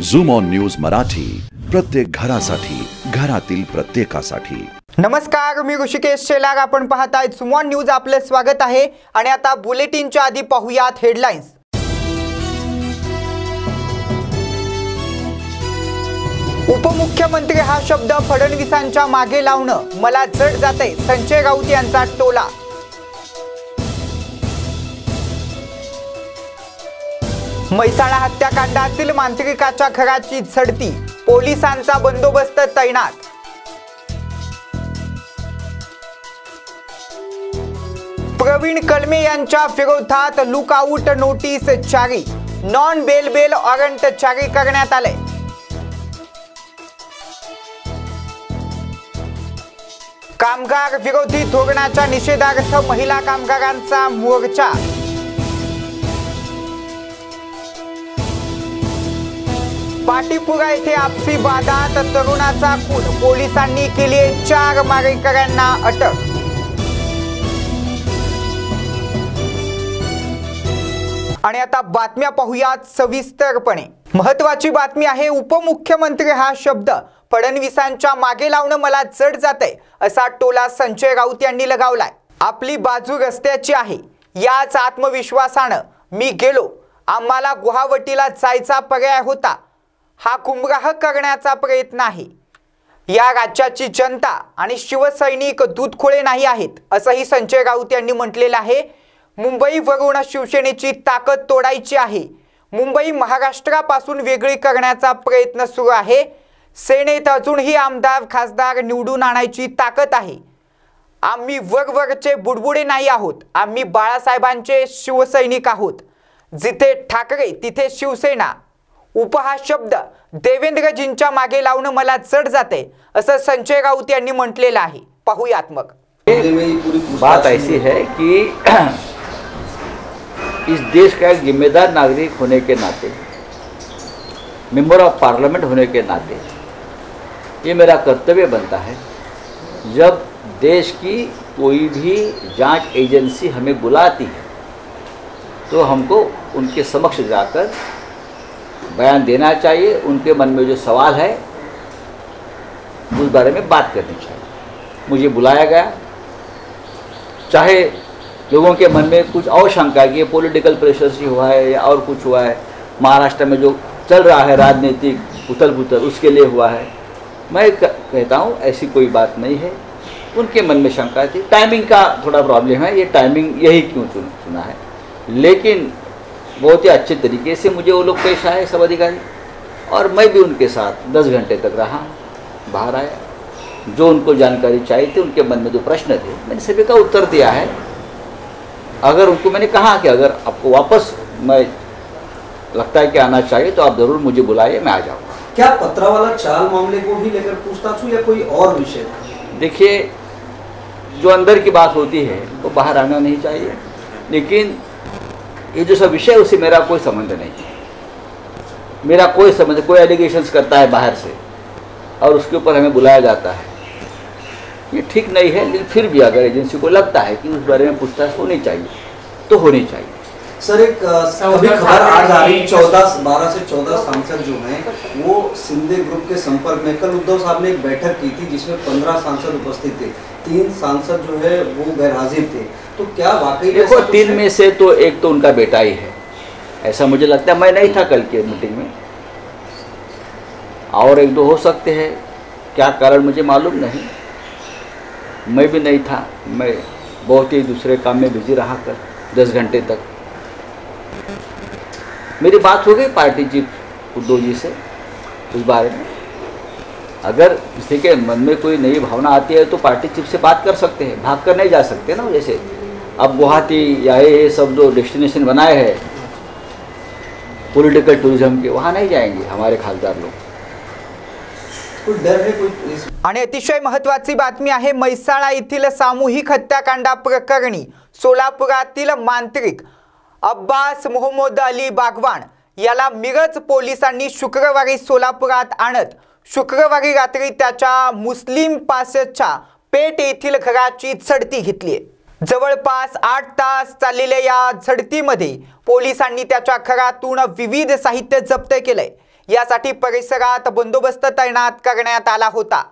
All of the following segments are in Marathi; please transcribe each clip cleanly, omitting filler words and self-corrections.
झूम ऑन न्यूज मराठी, प्रत्येक घरासाठी, घरातील प्रत्येकासाठी। नमस्कार, मी ऋषिकेश शेलार, आपण पाहताय झूम ऑन न्यूज। आपले स्वागत आहे आणि आता बुलेटिनच्या आधी पाहूयात हेडलाईन्स। उपमुख्यमंत्री हा शब्द फडणवीसांच्या मागे लावणं मला जड जाते, संजय राऊत यांचा टोला। म्हैसाळ हत्याकांडातील मांत्रिकाच्या घराची झडती, पोलिसांचा बंदोबस्त तैनात। प्रवीण कलमे यांच्या विरोधात लुकआउट नोटीस जारी, नॉन बेल वॉरंट जारी करण्यात आले। कामगार विरोधी धोरणाच्या निषेधार्थ महिला कामगारांचा मोर्चा। पाटीपुरा येथे आपसी वादात तरुणाचा खून, पोलिसांनी केली 4 मारेकऱ्यांना अटक। आणि आता बातम्या पाहूयात सविस्तरपणे। महत्त्वाची बातमी आहे, उपमुख्यमंत्री हा शब्द फडणवीसांच्या मागे लावणं मला जड जाते, असा टोला संजय राऊत यांनी लगावलाय। आपली बाजू रस्त्याची आहे, याच आत्मविश्वासानं मी गेलो। आम्हाला गुवाहाटीला जायचा पर्याय होता, हा गुमराह करण्याचा प्रयत्न आहे। या राज्याची जनता आणि शिवसैनिक दूधखोळे नाही आहेत, असंही संजय राऊत यांनी म्हटलेलं आहे। मुंबईवरून शिवसेनेची ताकद तोडायची आहे, मुंबई महाराष्ट्रापासून वेगळी करण्याचा प्रयत्न सुरू आहे। सेनेत अजूनही आमदार खासदार निवडून आणायची ताकद आहे। आम्ही वरवरचे बुडबुडे नाही आहोत, आम्ही बाळासाहेबांचे शिवसैनिक आहोत। जिथे ठाकरे तिथे शिवसेना। उपहा शब्द देवेंद्रजींच्या मागे लावणं मला जड जाते, असं संजय राऊत यांनी म्हटलेलं आहे। पाहूयात मग। बात ऐसी है कि इस देश का एक जिम्मेदार नागरिक होने के नाते, मेंबर ऑफ पार्लियामेंट होने के नाते ये मेरा कर्तव्य बनता है, जब देश की कोई भी जांच एजेंसी हमें बुलाती है तो हमको उनके समक्ष जाकर बयान देना चाहिए। उनके मन में जो सवाल है उस बारे में बात करनी चाहिए। मुझे बुलाया गया, चाहे लोगों के मन में कुछ और शंका है कि ये पॉलिटिकल प्रेशर से हुआ है या और कुछ हुआ है, महाराष्ट्र में जो चल रहा है राजनीतिक उथल पुथल उसके लिए हुआ है। मैं कहता हूँ ऐसी कोई बात नहीं है। उनके मन में शंका थी, टाइमिंग का थोड़ा प्रॉब्लम है, ये टाइमिंग यही क्यों चुना है। लेकिन बहुत ही अच्छे तरीके से मुझे वो लोग पेश आए, सब अधिकारी, और मैं भी उनके साथ 10 घंटे तक रहा, बाहर आया। जो उनको जानकारी चाहिए थी, उनके मन में जो प्रश्न थे, मैंने सभी का उत्तर दिया है। अगर उनको मैंने कहा कि अगर आपको वापस मैं लगता है कि आना चाहिए तो आप ज़रूर मुझे बुलाइए, मैं आ जाऊँगा। क्या पत्रावाला चाल मामले को ही लेकर पूछताछ हुई या कोई और विषय? देखिए, जो अंदर की बात होती है वो बाहर आना नहीं चाहिए, लेकिन ये जो सब विषय उससे मेरा कोई संबंध नहीं है। मेरा कोई संबंध, कोई एलिगेशंस करता है बाहर से और उसके ऊपर हमें बुलाया जाता है, ये ठीक नहीं है। लेकिन फिर भी अगर एजेंसी को लगता है कि उस बारे में पूछताछ होनी चाहिए तो होनी चाहिए। सर, एक अभी खबर आज आ रही, 12 से 14 सांसद जो हैं वो सिंधे ग्रुप के संपर्क में। कल उद्धव साहब ने एक बैठक की थी जिसमें 15 सांसद उपस्थित थे, 3 सांसद जो है वो गैर हाजिर थे। तो क्या वाकई देखो, 3 में से तो एक तो उनका बेटा ही है, ऐसा मुझे लगता है। मैं नहीं था कल के मीटिंग में, और 1-2 हो सकते हैं, क्या कारण मुझे मालूम नहीं। मैं भी नहीं था, मैं बहुत ही दूसरे काम में बिजी रहा कर 10 घंटे तक। मेरी बात हो गई पार्टी चीफ उद्धव जी से उस बारे में। अगर किसी के मन में कोई नई भावना आती है तो पार्टी चीफ से बात कर सकते हैं, भाग कर नहीं जा सकते ना। जैसे अब गुवाहाटी या ये सब जो डेस्टिनेशन बनाए हैं पॉलिटिकल टूरिज्म के, वहाँ नहीं जाएंगे हमारे खासदार लोग। कोई डर है कोई? आणि अतिशय महत्त्वाची बातमी आहे, म्हैसाळ येथील सामूहिक हत्याकांडा प्रकरणी सोलापुरातील मांत्रिक अब्बास मोहम्मद अली बागवान याला मिरज पोलिसांनी शुक्रवारी सोलापुरात आणत शुक्रवारी रात्री त्याच्या मुस्लिम पासच्या पेठ येथील घराची झडती घेतली। जवळपास 8 तास चाललेल्या या झडतीमध्ये पोलिसांनी त्याच्या घरातून विविध साहित्य जप्त केले। यासाठी परिसरात बंदोबस्त तैनात करण्यात आला होता।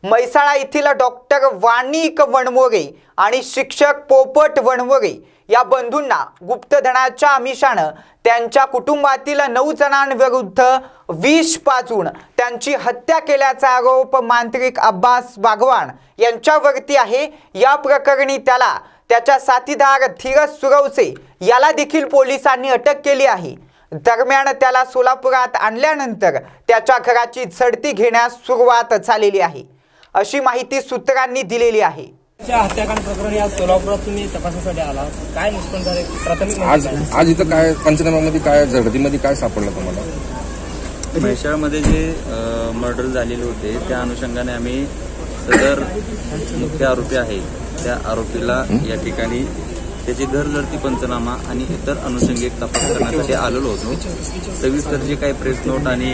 म्हैसाळा येथील डॉक्टर वाणिक वणमोरे आणि शिक्षक पोपट वणमोरे या बंधूंना गुप्तधनाच्या आमिषानं त्यांच्या कुटुंबातील 9 जणांविरुद्ध विष पाजून त्यांची हत्या केल्याचा आरोप मांत्रिक अब्बास बागवान यांच्यावरती आहे। या प्रकरणी त्याला त्याच्या साथीदार धीरज सुरवसे याला देखील पोलिसांनी अटक केली आहे। दरम्यान त्याला सोलापुरात आणल्यानंतर त्याच्या घराची झडती घेण्यास सुरुवात झालेली आहे, अशी माहिती सूत्रांनी दिलेली आहे। हत्याकांड प्रकरणी आज सोलापुरात तुम्ही तपासासाठी आला, काय निष्पन्न झाले प्राथमिक? आज इथं काय पंचनाम्यामध्ये काय झडतीमध्ये काय सापडलं तुम्हाला? म्हैसाळमध्ये जे मर्डर झालेले होते त्या अनुषंगाने आम्ही सदर मुख्य आरोपी आहे त्या आरोपीला या ठिकाणी त्याची घरझडती पंचनामा आणि इतर अनुषंगिक तपास करण्यासाठी आलेलो होतो। सविस्तर जे काही प्रेस नोट आणि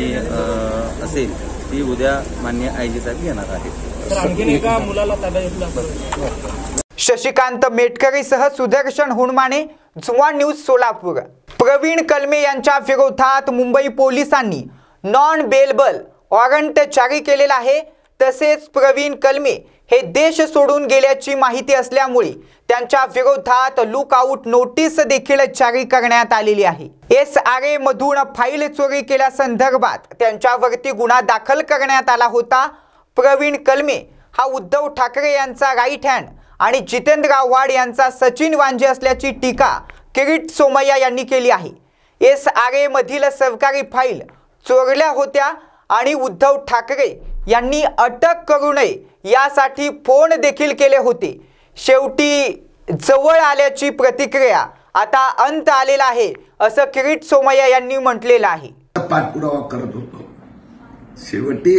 असेल ती उद्या माननीय आयजी साहेब येणार आहेत। आणखीन एका मुलाला ताब्यात घेतला। शशिकांत मेटकरीसह सुदर्शन हुणमाने, जुवा न्यूज सोलापूर। प्रवीण कलमे यांच्या विरोधात मुंबई पोलिसांनी नॉन बेलेबल वॉरंट जारी केलेला आहे। तसेच प्रवीण कलमे हे देश सोडून गेल्याची माहिती असल्यामुळे त्यांच्या विरोधात लुकआउट नोटीस देखील जारी करण्यात आलेली आहे। SRA मधून फाईल चोरी केल्यासंदर्भात त्यांच्यावरती गुन्हा दाखल करण्यात आला होता। प्रवीण कलमे हा उद्धव ठाकरे यांचा राईट हँड आणि जितेंद्र आव्हाड यांचा सचिन वांजे असल्याची टीका किरीट सोमय्या यांनी केली आहे। SRA मधील सरकारी फाईल चोरल्या होत्या आणि उद्धव ठाकरे यांनी अटक करू नये यासाठी फोन देखील केले होते। शेवटी जवळ आल्याची प्रतिक्रिया आता अंत आलेला आहे, असं किरीट सोमय्या यांनी म्हटलेलं आहे। पाठपुरावा करत होतो, शेवटी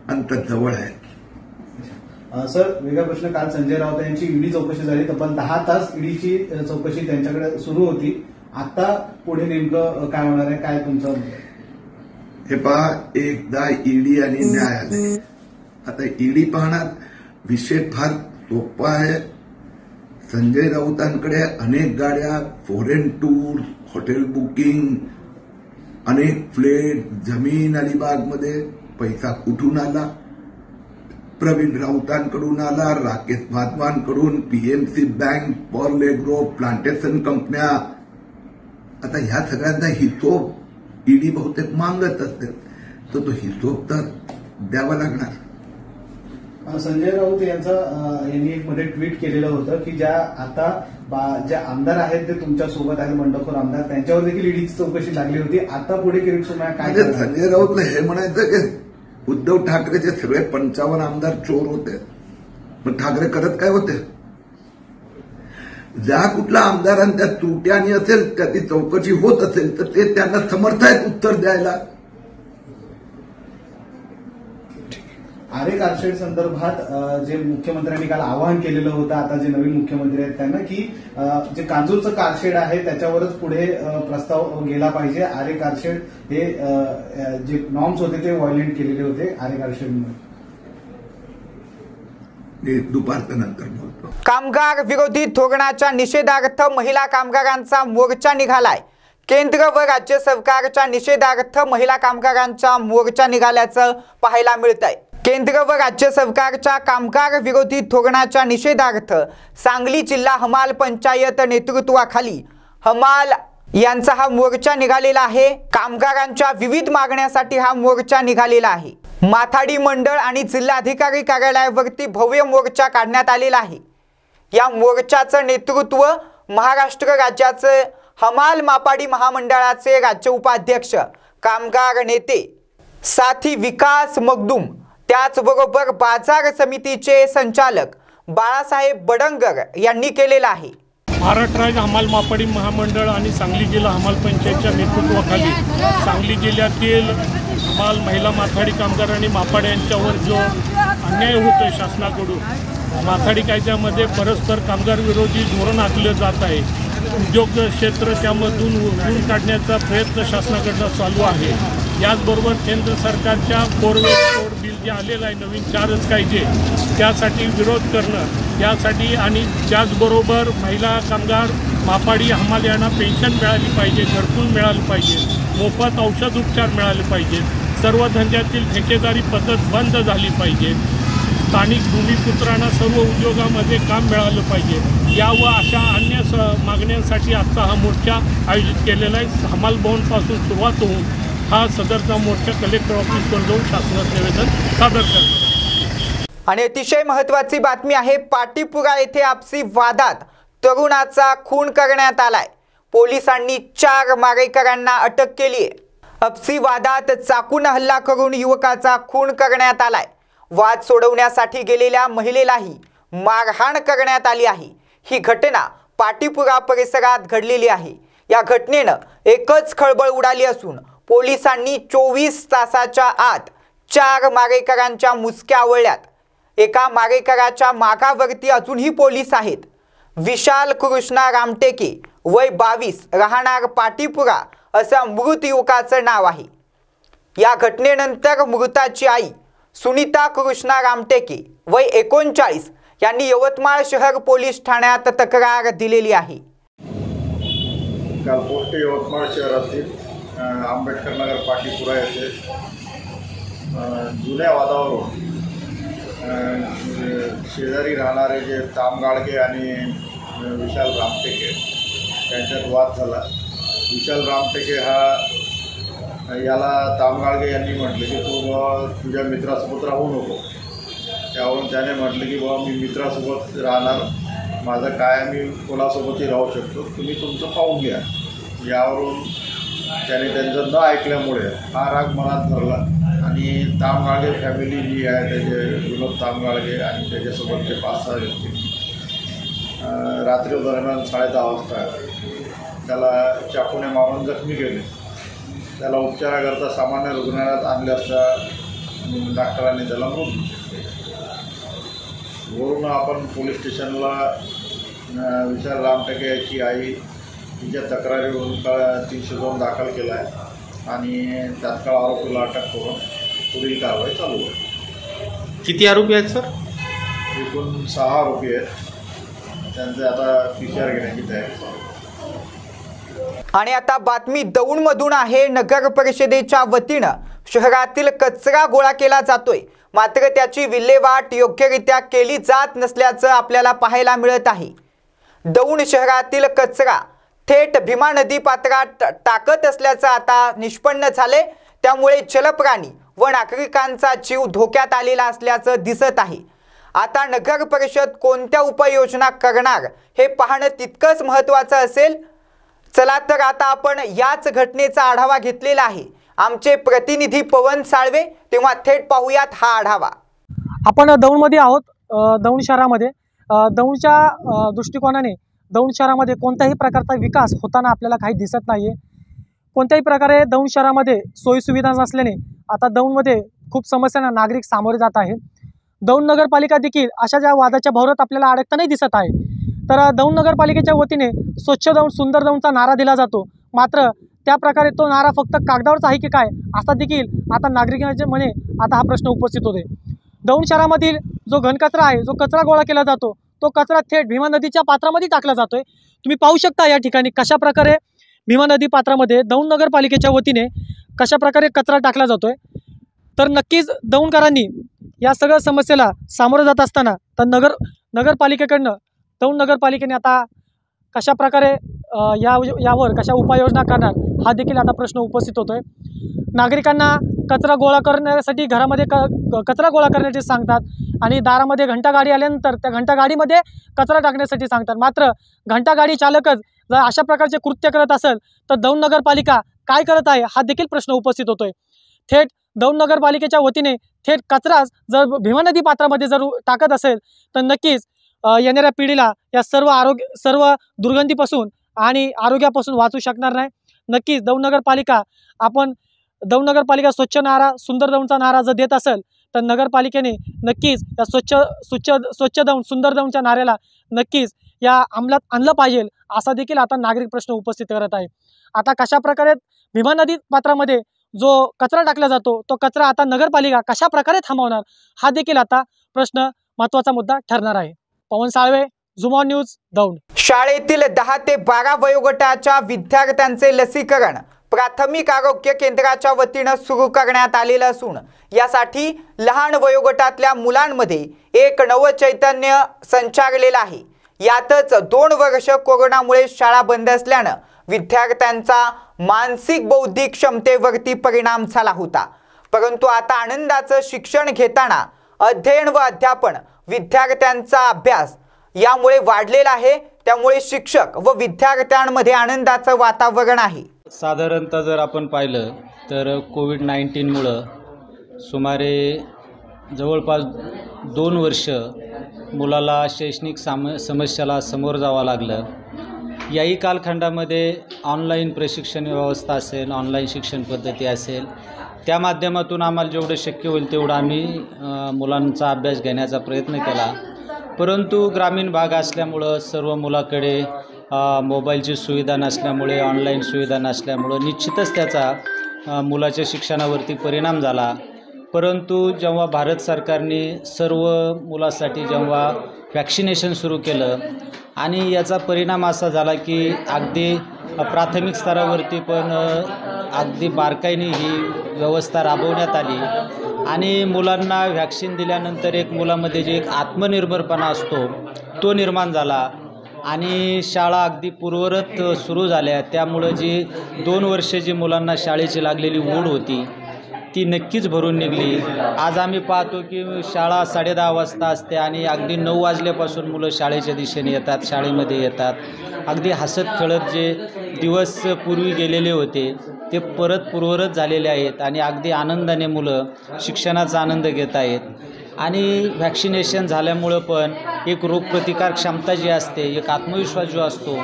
अंत जवळ आहे। सर, वेगळा प्रश्न, काल संजय राऊत यांची ईडी चौकशी झाली, तब्बल 10 तास ईडीची चौकशी त्यांच्याकडे सुरू होती। आता पुढे नेमकं काय होणार आहे, काय तुमचं? हे पहा, एकदा ईडी आणि न्यायालय, आता ईडी पाहणार विषय फार सोपा आहे। संजय राऊतांकडे अनेक गाड्या, फॉरेन टूर, हॉटेल बुकिंग, अनेक फ्लॅट, जमीन अलिबागमध्ये पैसा कुठून आला? प्रवीण राऊतांकडून आला, राकेश वाधवांकडून, PMC बँक, पॉर्ले ग्रुप, प्लांटेशन कंपन्या। आता ह्या सगळ्यांचा हिशोब ईडी बहुतेक मागत असते, तर तो हिशोब तर द्यावा लागणार। संजय राऊत यांनी एक मध्ये ट्विट केलेलं होतं की ज्या आमदार आहेत ते तुमच्या सोबत आहेत, बंडखोर आमदार, त्यांच्यावर देखील ईडीची चौकशी लागली होती। आता पुढे किरीट सोमय्या काय? संजय राऊतला हे म्हणायचं की उद्धव ठाकरेचे सगळे 55 आमदार चोर होते, मग ठाकरे करत काय होते? ज्या कुठल्या आमदारांच्या त्रुट्यानी असेल त्याची चौकशी होत असेल तर ते त्यांना समर्थ आहेत उत्तर द्यायला। आरे कारशेड संदर्भात जे मुख्यमंत्र्यांनी काल आवाहन केलेलं होतं, आता जे नवीन मुख्यमंत्री आहेत त्यांना, की जे कांजूरचं कारशेड आहे त्याच्यावरच पुढे प्रस्ताव गेला पाहिजे। आरे कारशेड हे जे नॉर्म्स होते ते व्हायोलेट केलेले होते आरे कारशेडमुळे। दुपारच्या नंतर बोलतो। कामगार विरोधी धोरणाच्या निषेधार्थ महिला कामगारांचा मोर्चा निघालाय। केंद्र व राज्य सरकारच्या निषेधार्थ महिला कामगारांचा मोर्चा निघाल्याचं पाहायला मिळतंय। केंद्र व राज्य सरकारच्या कामगार विरोधी धोरणाच्या निषेधार्थ सांगली जिल्हा हमाल पंचायत नेतृत्वाखाली हमाल यांचा हा मोर्चा निघालेला आहे। कामगारांच्या विविध मागण्यासाठी हा मोर्चा निघालेला आहे। माथाडी मंडळ आणि जिल्हाधिकारी कार्यालयावरती भव्य मोर्चा काढण्यात आलेला आहे। या मोर्चाचं नेतृत्व महाराष्ट्र राज्याचे हमाल मापाडी महामंडळाचे राज्य उपाध्यक्ष कामगार नेते साथी विकास मगदूम, त्याचबरोबर बाजार समितीचे संचालक बाळासाहेब बडंगर यांनी केलेला आहे। महाराष्ट्र राज्य हमाल मापाडी महामंडळ आणि सांगली जिल्हा हमाल पंचायतच्या नेतृत्वाखाली सांगली जिल्ह्यातील हमाल महिला माथाडी कामगार आणि मापाड यांच्यावर जो अन्याय होतोय शासनाकडून, माथाडी कायद्यामध्ये परस्पर कामगार विरोधी धोरण आखलं जात आहे। उद्योग क्षेत्र त्यामधून उकळून काढण्याचा प्रयत्न शासनाकडनं चालू आहे। याचबरोबर केंद्र सरकारच्या कोड बिल जे आलेलं आहे नवीन 4च कायदे, त्यासाठी विरोध करणं, त्यासाठी आणि त्याचबरोबर महिला कामगार मापाडी हमाल यांना पेन्शन मिळाली पाहिजे, घरकुल मिळालं पाहिजे, मोफत औषध उपचार मिळाले पाहिजे, सर्व धंद्यातील ठेकेदारी पद्धत बंद झाली पाहिजे, स्थानिक भूमिपुत्रांना सर्व उद्योगामध्ये काम मिळालं पाहिजे, या व अशा अन्य मागण्यांसाठी आजचा हा मोर्चा आयोजित केलेला आहे। हमाल भवनपासून सुरुवात होऊन हा सदरचा मोर्चा कलेक्टर ऑफिसवर जाऊन शासनास निवेदन सादर करतो। आणि अतिशय महत्त्वाची बातमी आहे, पाटीपुरा येथे आपसी वादात तरुणाचा खून करण्यात आलाय। पोलिसांनी 4 मारेकरांना अटक केली आहे। आपसी वादात चाकून हल्ला करून युवकाचा खून करण्यात आलाय। वाद सोडवण्यासाठी गेलेल्या महिलेलाही मारहाण करण्यात आली आहे। ही घटना पाटीपुरा परिसरात घडलेली आहे। या घटनेनं एकच खळबळ उडाली असून पोलिसांनी 24 तासाच्या आत 4 मारेकरांच्या मुसक्या आवळल्यात। एका मारेकराच्या मागावरती अजूनही पोलीस आहेत। विशाल कृष्णा रामटेके वय 22 राहणार पाटीपुरा असं मृत युवकाचं नाव आहे। या घटनेनंतर मृताची आई सुनीता कृष्णा रामटेके वय 39 यांनी यवतमाळ शहर पोलीस ठाण्यात तक्रार दिलेली आहे। काल पोस्ट यवतमाळ शहरातील आंबेडकर नगर पाटीपुरा येथे जुन्या वादावरून शेजारी राहणारे जे ताम गाडगे आणि विशाल रामटेके त्यांच्यात वाद झाला। विशाल रामटेके याला ताम गाडगे यांनी म्हटलं की तू तुझ्या मित्रासोबत राहू नको। त्यावरून त्याने म्हटलं की बाबा मी मित्रासोबत राहणार, माझं काय मी कोणासोबतही राहू शकतो, तुम्ही तुमचं पाहून घ्या। यावरून त्याने त्यांचं न ऐकल्यामुळे हा राग मनात धरला आणि ताम गाडगे फॅमिली जी आहे त्याचे विनोद ताम गाडगे आणि त्याच्यासोबतचे 5-6 व्यक्ती रात्री दरम्यान 10:30 वाजता त्याला चाकूने मारून जखमी केले। त्याला उपचाराकरता सामान्य रुग्णालयात आणले असता डॉक्टरांनी त्याला मृत घोषित केले। वरून आपण पोलीस स्टेशनला विशाल रामटेके याची आई तिच्या तक्रारीवरून 302 दाखल केला आहे आणि तात्काळ आरोपीला अटक करून पुढील कारवाई चालू आहे। किती आरोपी आहेत सर? एकूण 6 आरोपी आहेत। त्यांचे आता PCR घेण्याची तयारी चालू आहे। आणि आता बातमी दौंडमधून आहे। नगर परिषदेच्या वतीनं शहरातील कचरा गोळा केला जातोय, मात्र त्याची विल्हेवाट योग्यरित्या केली जात नसल्याचं आपल्याला पाहायला मिळत आहे। दौंड शहरातील कचरा थेट भीमा नदी पात्रात टाकत असल्याचं आता निष्पन्न झाले। त्यामुळे जलप्राणी व नागरिकांचा जीव धोक्यात आलेला असल्याचं दिसत आहे। आता नगर परिषद कोणत्या उपाययोजना करणार हे पाहणं तितकंच महत्त्वाचं असेल। चला तर आता आपण याच घटनेचा आढावा घेतलेला आहे। आमचे प्रतिनिधी पवन साळवे, तेव्हा थेट पाहूयात हा आढावा। आपण दौंडमध्ये आहोत। दौंड शहरामध्ये दौंडच्या दृष्टिकोनाने दौंड शहरामध्ये कोणत्याही प्रकारचा विकास होताना आपल्याला काही दिसत नाहीये। कोणत्याही प्रकारे दौंड शहरामध्ये सोयीसुविधा नसल्याने आता दौंडमध्ये खूप समस्यांना नागरिक सामोरे जात आहे। दौंड नगरपालिका देखील अशा ज्या वादाच्या भोवऱ्यात आपल्याला अडकतानाही दिसत आहे। तर दौंड नगरपालिकेच्या वतीने स्वच्छ दौंड सुंदर दौंडचा नारा दिला जातो, मात्र त्या प्रकारे तो नारा फक्त कागदावरच आहे की काय असा देखील आता नागरिकांच्या मने आता हा प्रश्न उपस्थित होते। दौंड शहरामधील जो घनकचरा आहे, जो कचरा गोळा केला जातो, तो कचरा थेट भीमा नदीच्या पात्रामध्ये टाकला जातोय। तुम्ही पाहू शकता या ठिकाणी कशा प्रकारे भीमा नदी पात्रामध्ये दौंड नगरपालिकेच्या वतीने कशा प्रकारे कचरा टाकला जातोय। तर नक्कीच दौंडकरांनी या सगळ्या समस्येला सामोरं जात असताना तर नगरपालिकेकडनं दौंड नगरपालिकेने आता कशा प्रकारे यावर कशा उपाययोजना करणार हा देखील आता प्रश्न उपस्थित होतोय। नागरिकांना कचरा गोळा करण्यासाठी घरामध्ये कचरा गोळा करण्याचे सांगतात आणि दारामध्ये घंटागाडी आल्यानंतर त्या घंटागाडीमध्ये कचरा टाकण्यासाठी सांगतात, मात्र घंटागाडी चालकच जर अशा प्रकारचे कृत्य करत असेल तर दौंड नगरपालिका काय करत आहे हा देखील प्रश्न उपस्थित होतोय। थेट दौंड नगरपालिकेच्या वतीने थेट कचराच जर भीमा नदी पात्रामध्ये जर टाकत असेल तर नक्कीच येणाऱ्या पिढीला या सर्व दुर्गंधीपासून आणि आरोग्यापासून वाचू शकणार नाही। नक्कीच दौंड नगरपालिका स्वच्छ नारा सुंदर दौंडचा नारा जर देत असेल तर नगरपालिकेने नक्कीच या स्वच्छ दौंड सुंदर दौंडच्या नाऱ्याला नक्कीच या अंमलात आणलं पाहिजे असा देखील आता नागरिक प्रश्न उपस्थित करत आहे। आता कशा प्रकारे भीमा नदी पात्रामध्ये जो कचरा टाकला जातो तो कचरा आता नगरपालिका कशा प्रकारे थांबवणार हा देखील आता प्रश्न महत्त्वाचा मुद्दा ठरणार आहे। पवन साळवे, जुमा न्यूज दौंड। शाळेतील 10 ते 12 वयोगटाच्या विद्यार्थ्यांचे लसीकरण प्राथमिक आरोग्य केंद्राच्या वतीने सुरू करण्यात आलेले असून यासाठी लहान वयोगटातल्या मुलांमध्ये एक नवचैतन्य संचारलेलं आहे। यातच 2 वर्ष कोरोनामुळे शाळा बंद असल्याने विद्यार्थ्यांचा मानसिक बौद्धिक क्षमतेवरती परिणाम झाला होता, परंतु आता आनंदाचं शिक्षण घेताना अध्ययन व अध्यापन विद्यार्थ्यांचा अभ्यास यामुळे वाढलेला आहे। त्यामुळे शिक्षक व विद्यार्थ्यांमध्ये आनंदाचं वातावरण आहे। साधारणतः जर आपण पाहिलं तर कोविड-19 मुळे सुमारे जवळपास 2 वर्ष मुलाला शैक्षणिक समस्याला समोर जावं लागलं। याही कालखंडामध्ये ऑनलाईन प्रशिक्षण व्यवस्था असेल, ऑनलाईन शिक्षण पद्धती असेल, त्या माध्यमातून आम्हाला जेवढं शक्य होईल तेवढं आम्ही मुलांचा अभ्यास घेण्याचा प्रयत्न केला। परंतु ग्रामीण भाग असल्यामुळं सर्व मुलाकडे मोबाईलची सुविधा नसल्यामुळे, ऑनलाईन सुविधा नसल्यामुळं निश्चितच त्याचा मुलाच्या शिक्षणावरती परिणाम झाला। परंतु जेव्हा भारत सरकारने सर्व मुलासाठी जेव्हा वॅक्सिनेशन सुरू केलं आणि याचा परिणाम असा झाला की अगदी प्राथमिक स्तरावरती पण अगदी बारकाईने ही व्यवस्था राबवण्यात आली आणि मुलांना वॅक्सिन दिल्यानंतर एक मुलामध्ये जे एक आत्मनिर्भरपणा असतो तो निर्माण झाला आणि शाळा अगदी पूर्ववत सुरू झाल्या। त्यामुळे जी 2 वर्ष जी मुलांना शाळेची लागलेली ओढ होती ती नक्कीच भरून निघली। आज आम्ही पाहतो की शाळा 10:30 वाजता असते आणि अगदी 9 वाजल्यापासून मुलं शाळेच्या दिशेने येतात, शाळेमध्ये येतात। अगदी हसत खेळत जे दिवस पूर्वी गेलेले होते ते परत पूर्ववत झालेले आहेत आणि अगदी आनंदाने मुलं शिक्षणाचा आनंद घेत आहेत। आणि वॅक्सिनेशन झाल्यामुळं पण एक रोगप्रतिकार क्षमता जी असते, एक आत्मविश्वास जो असतो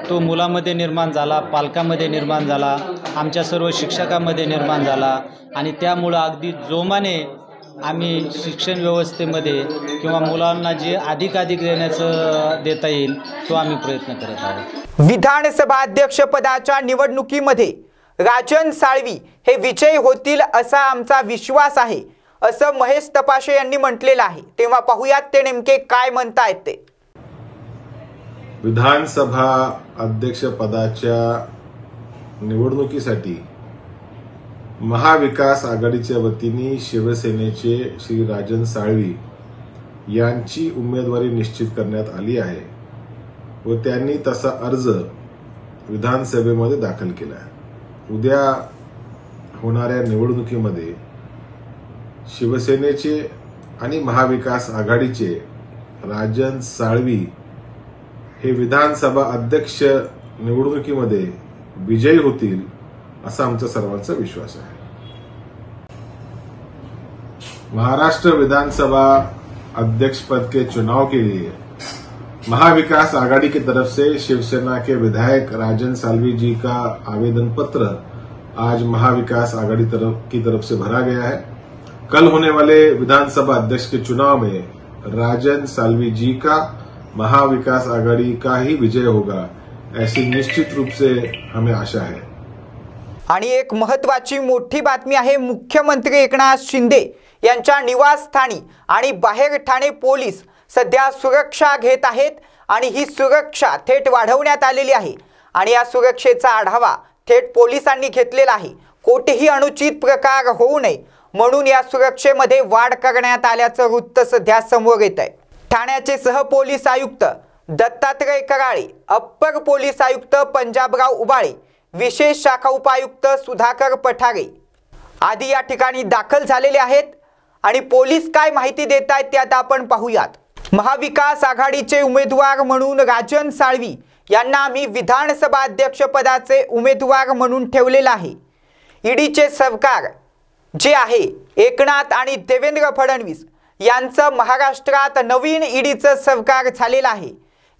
तो मुलामध्ये निर्माण झाला, पालकामध्ये निर्माण झाला, आमच्या सर्व शिक्षकांमध्ये निर्माण झाला आणि त्यामुळं अगदी जोमाने आम्ही शिक्षण व्यवस्थेमध्ये किंवा मुलांना जे अधिकाधिक देता येईल तो आम्ही प्रयत्न करत आहोत। विधानसभा अध्यक्षपदाच्या निवडणुकीमध्ये राजन साळवी हे विजयी होतील असा आमचा विश्वास आहे, असं महेश तपाशे यांनी म्हटलेलं आहे। तेव्हा पाहूयात ते नेमके काय म्हणतायत ते। विधानसभा अध्यक्षपदाच्या निवडणुकीसाठी महाविकास आघाडीच्या वतीने शिवसेनेचे श्री राजन साळवी यांची उमेदवारी निश्चित करण्यात आली आहे व त्यांनी तसा अर्ज विधानसभेमध्ये दाखल केला आहे। उद्या होणाऱ्या निवडणुकीमध्ये शिवसेनेचे आणि महाविकास आघाडीचे राजन साळवी हे विधानसभा अध्यक्ष निवडणुकीमध्ये विजयी होतील असा आमचा सर्वांचा विश्वास आहे। महाराष्ट्र विधानसभा अध्यक्ष पद के चुनाव के लिए महाविकास आघाड़ी की तरफ से शिवसेना के विधायक राजन साळवी जी का आवेदन पत्र आज महाविकास आघाड़ी की तरफ से भरा गया है। कल होने वाले विधानसभा अध्यक्ष के चुनाव में राजन साळवी जी का महाविकास आघाड़ी का ही विजय होगा, ऐसी निश्चित रूप से हमें आशा है। आणि एक महत्त्वाची मोठी बातमी आहे। मुख्यमंत्री एकनाथ शिंदे यांच्या निवासस्थानी आणि बाहेर ठाणे पोलीस सध्या सुरक्षा घेत आहेत आणि ही सुरक्षा थेट वाढवण्यात आलेली आहे आणि या सुरक्षेचा आढावा थेट पोलिसांनी घेतलेला आहे। कोठेही अनुचित प्रकार होऊ नये म्हणून या सुरक्षेमध्ये वाढ करण्यात आल्याचं वृत्त सध्या समोर येत आहे। ठाण्याचे सहपोलीस आयुक्त दत्तात्रय कराळे, अप्पर पोलीस आयुक्त पंजाबराव उबाळे, विशेष शाखा उपायुक्त सुधाकर पठारे आदी या ठिकाणी दाखल झालेले आहेत आणि पोलीस काय माहिती देत आहेत ते आता आपण पाहूयात। महाविकास आघाडीचे उमेदवार म्हणून राजन साळवी यांना आम्ही विधानसभा अध्यक्षपदाचे उमेदवार म्हणून ठेवलेले आहे। ईडीचे सरकार जे आहे एकनाथ आणि देवेंद्र फडणवीस यांचं महाराष्ट्रात नवीन ईडीचं सरकार झालेलं आहे।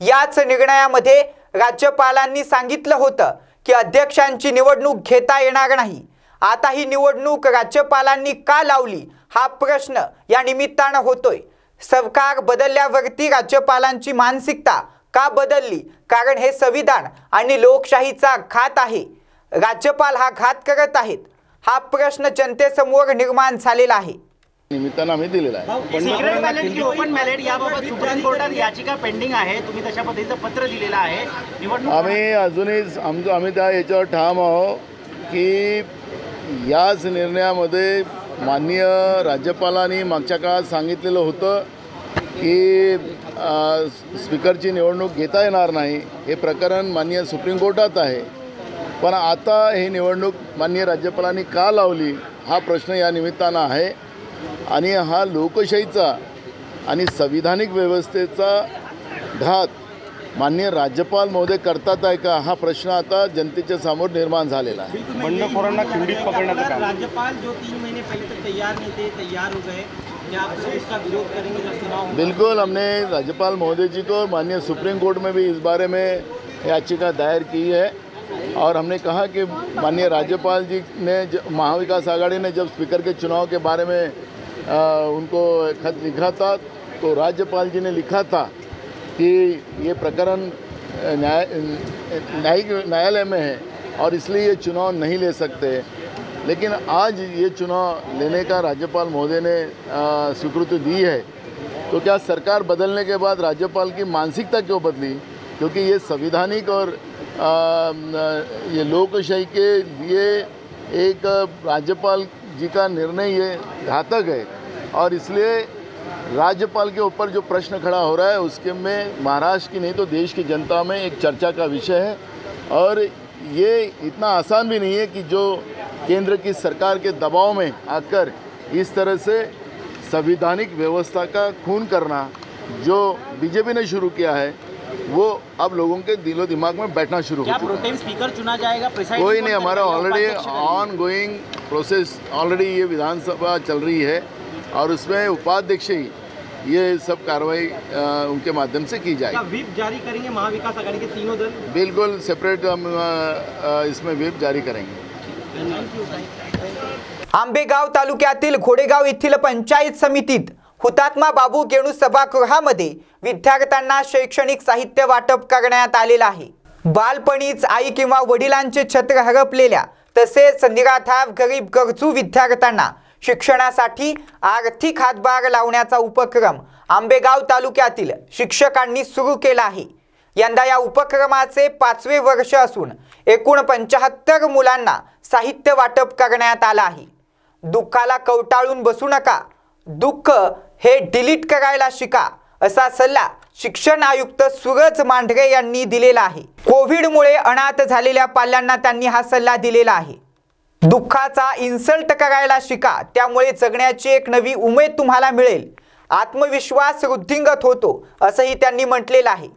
याच निर्णयामध्ये राज्यपालांनी सांगितलं होतं की अध्यक्षांची निवडणूक घेता येणार नाही। आता ही निवडणूक राज्यपालांनी का लावली हा प्रश्न या निमित्तानं होतोय। सरकार बदलल्यावरती राज्यपालांची मानसिकता का बदलली? कारण हे संविधान आणि लोकशाहीचा घात आहे। राज्यपाल हा घात करत आहेत हा प्रश्न जनतेसमोर निर्माण झालेला आहे। निमित्तानं आम्ही दिलेला आहे. सिक्रेट बॅलेट की ओपन बॅलेट याबाबत सुप्रीम कोर्टात याचिका पेंडिंग आहे, तुम्ही तशा पद्धतीचं पत्र दिलेलं आहे. निवडणूक आम्ही अजूनही आम्ही त्या याच्यावर ठाम आहोत की याच निर्णयामध्ये माननीय राज्यपालांनी मागच्या काळात सांगितलेलं होतं की स्पीकरची निवडणूक घेता येणार नाही. हे प्रकरण माननीय सुप्रीम कोर्टात आहे. पण आता ही निवडणूक माननीय राज्यपालांनी का लावली हा प्रश्न या निमित्तानं आहे. आणि हा लोकशाहीचा आणि संविधानिक व्यवस्थेचा घात माननीय राज्यपाल महोदय करतात आहे का हा प्रश्न आता जनतेच्या समोर निर्माण झालेला आहे. बंडखोरांना खिंडीत पकडण्याचं काम. राज्यपाल जो 3 महीने पहले तक तैयार नहीं थे, तैयार हो गए, क्या आप इसका विरोध करेंगे जब चुनाव होगा? बिल्कुल, हमने राज्यपाल महोदय जी को माननीय सुप्रीम कोर्ट में भी इस बारे में याचिका दायर की है और हमने कहा कि माननीय राज्यपाल जी ने महाविकास आघाड़ी ने जब स्पीकर के चुनाव के बारे में उनको खत लिखा था तो राज्यपाल जी ने लिखा था कि ये प्रकरण न्यायालय में है और इसलिए ये चुनाव नहीं ले सकते. लेकिन आज ये चुनाव लेने का राज्यपाल महोदय ने स्वीकृति दी है. तो क्या सरकार बदलने के बाद राज्यपाल की मानसिकता क्यों बदली? क्योंकि ये संवैधानिक और ये लोकशाही के लिए एक राज्यपाल जी का निर्णय ये घातक है और इसलिए राज्यपाल के ऊपर जो प्रश्न खड़ा हो रहा है उसके में महाराष्ट्र की नहीं तो देश की जनता में एक चर्चा का विषय है. और ये इतना आसान भी नहीं है कि जो केंद्र की सरकार के दबाव में आकर इस तरह से संवैधानिक व्यवस्था का खून करना जो बीजेपी ने शुरू किया है वो अब लोगों के दिलो दिमाग में बैठना शुरू हो. क्या प्रोटेम स्पीकर चुना जाएगा? कोई नहीं, हमारा already on going process already ये विधानसभा चल रही है और उसमें उपाध्यक्ष ही ये सब कार्रवाई उनके माध्यम से की जाएगी. क्या व्हिप जारी करेंगे महाविकास आघाड़ी के तीनों दल? बिल्कुल सेपरेट हम इसमें व्हिप जारी करेंगे. आंबेगाव तालुक्यातील घोडेगाव येथील पंचायत समितीत हुतात्मा बाबू गेणू सभागृहामध्ये विद्यार्थ्यांना शैक्षणिक साहित्य वाटप करण्यात आलेलं आहे. बालपणीच आई किंवा वडिलांचे छत्र हरपलेल्या तसेच निराधार गरीब गरजू विद्यार्थ्यांना शिक्षणासाठी आर्थिक हातभार लावण्याचा उपक्रम आंबेगाव तालुक्यातील शिक्षकांनी सुरू केला आहे. यंदा या उपक्रमाचे 5वे वर्ष असून एकूण 75 मुलांना साहित्य वाटप करण्यात आलं आहे. दुःखाला कवटाळून बसू नका, दुःख हे डिलीट करायला शिका असा सल्ला शिक्षण आयुक्त सूरज मांढरे यांनी दिलेला आहे. कोविडमुळे अनाथ झालेल्या पाल्यांना त्यांनी हा सल्ला दिलेला आहे. दुःखाचा इन्सल्ट करायला शिका, त्यामुळे जगण्याची एक नवी उमेद तुम्हाला मिळेल, आत्मविश्वास वृद्धिंगत होतो असंही त्यांनी म्हटलेलं आहे.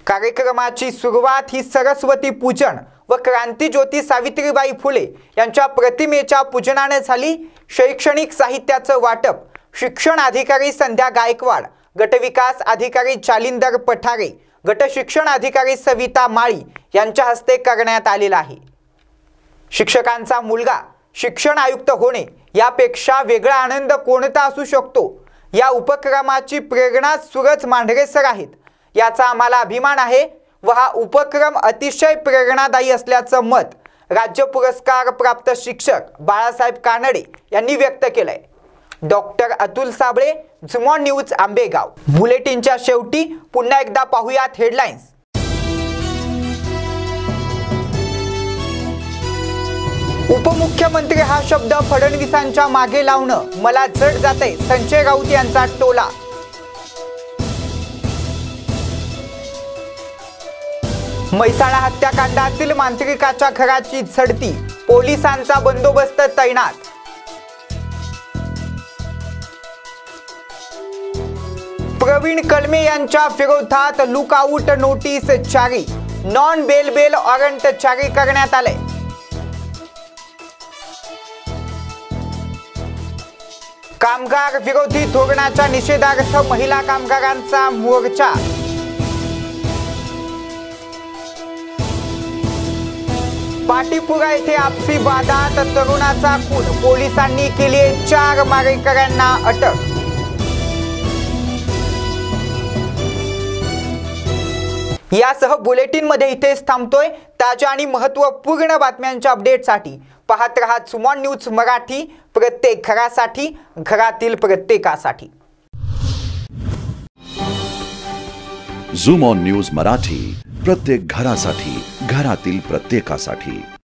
कार्यक्रमाची सुरुवात ही सरस्वती पूजन व क्रांतिज्योती सावित्रीबाई फुले यांच्या प्रतिमेच्या पूजनाने झाली. शैक्षणिक साहित्याचं वाटप शिक्षण अधिकारी संध्या गायकवाड, गटविकास अधिकारी जालिंदर पठारे, गट शिक्षण अधिकारी सविता माळी यांच्या हस्ते करण्यात आलेला आहे. शिक्षकांचा मुलगा शिक्षण आयुक्त होणे यापेक्षा वेगळा आनंद कोणता असू शकतो. या उपक्रमाची प्रेरणा सूरज मांढरे सर आहेत. याचा आम्हाला अभिमान आहे व हा उपक्रम अतिशय प्रेरणादायी असल्याचं मत राज्य पुरस्कार प्राप्त शिक्षक बाळासाहेब कानडे यांनी व्यक्त केलंय. डॉक्टर अतुल साबळे, झुमॉन न्यूज, आंबेगाव. बुलेटिनच्या शेवटी पुन्हा एकदा पाहूयात हेडलाईन्स. उपमुख्यमंत्री हा शब्द फडणवीसांच्या मागे लावणं मला जड जातंय, संजय राऊत यांचा टोला. म्हैसाळ हत्याकांडातील मांत्रिकाच्या घराची झडती, पोलिसांचा बंदोबस्त तैनात. प्रवीण कलमे यांच्या विरोधात लुकआउट नोटीस जारी, नॉन बेल वॉरंट जारी करण्यात आले. कामगार विरोधी धोरणाच्या निषेधार्थ महिला कामगारांचा मोर्चा. पाटीपुरा येथे आपसी वादात तरुणाचा खून, पोलिसांनी केली 4 मारेकऱ्यांना अटक. यासह बुलेटिन मध्ये इथेच थांबतोय. ताज्या आणि महत्त्वपूर्ण बातम्यांच्या अपडेटसाठी पाहत रहा सुमन न्यूज मराठी, प्रत्येक घरासाठी, घरातील प्रत्येकासाठी. झूम ऑन न्यूज मराठी, प्रत्येक घरासाठी, घरातील प्रत्येकासाठी.